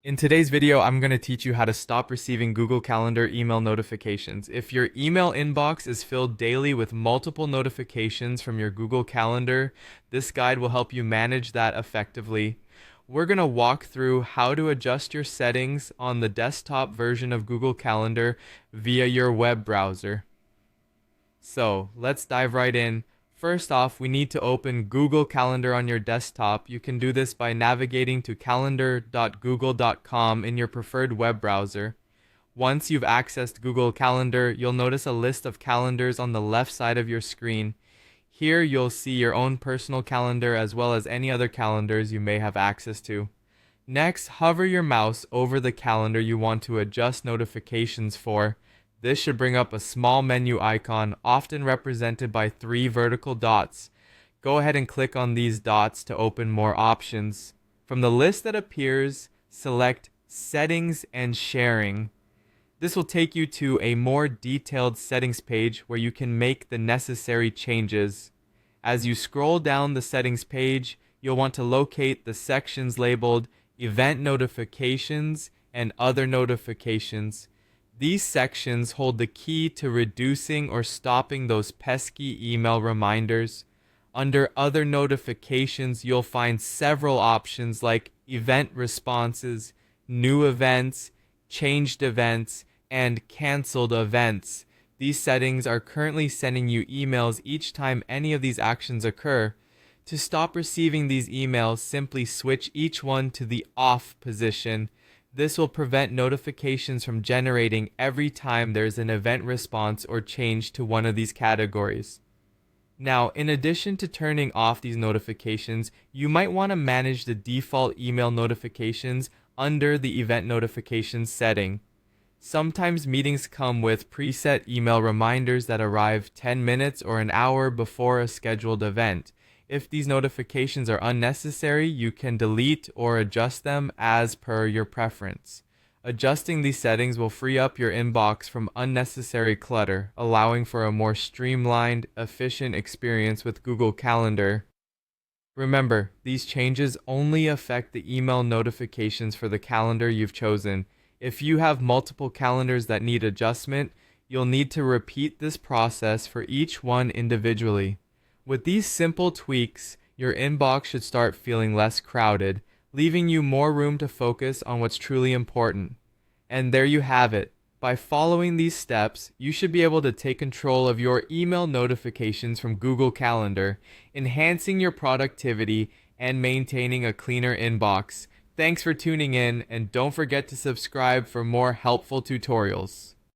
In today's video, I'm going to teach you how to stop receiving Google Calendar email notifications. If your email inbox is filled daily with multiple notifications from your Google Calendar, this guide will help you manage that effectively. We're going to walk through how to adjust your settings on the desktop version of Google Calendar via your web browser. So let's dive right in. First off, we need to open Google Calendar on your desktop. You can do this by navigating to calendar.google.com in your preferred web browser. Once you've accessed Google Calendar, you'll notice a list of calendars on the left side of your screen. Here you'll see your own personal calendar as well as any other calendars you may have access to. Next, hover your mouse over the calendar you want to adjust notifications for. This should bring up a small menu icon, often represented by 3 vertical dots. Go ahead and click on these dots to open more options. From the list that appears, select Settings and Sharing. This will take you to a more detailed settings page where you can make the necessary changes. As you scroll down the settings page, you'll want to locate the sections labeled Event Notifications and Other Notifications. These sections hold the key to reducing or stopping those pesky email reminders. Under Other Notifications, you'll find several options like Event Responses, New Events, Changed Events, and Canceled Events. These settings are currently sending you emails each time any of these actions occur. To stop receiving these emails, simply switch each one to the off position. This will prevent notifications from generating every time there's an event response or change to one of these categories. Now, in addition to turning off these notifications, you might want to manage the default email notifications under the event notifications setting. Sometimes meetings come with preset email reminders that arrive 10 minutes or an hour before a scheduled event. If these notifications are unnecessary, you can delete or adjust them as per your preference. Adjusting these settings will free up your inbox from unnecessary clutter, allowing for a more streamlined, efficient experience with Google Calendar. Remember, these changes only affect the email notifications for the calendar you've chosen. If you have multiple calendars that need adjustment, you'll need to repeat this process for each one individually. With these simple tweaks, your inbox should start feeling less crowded, leaving you more room to focus on what's truly important. And there you have it. By following these steps, you should be able to take control of your email notifications from Google Calendar, enhancing your productivity and maintaining a cleaner inbox. Thanks for tuning in, and don't forget to subscribe for more helpful tutorials.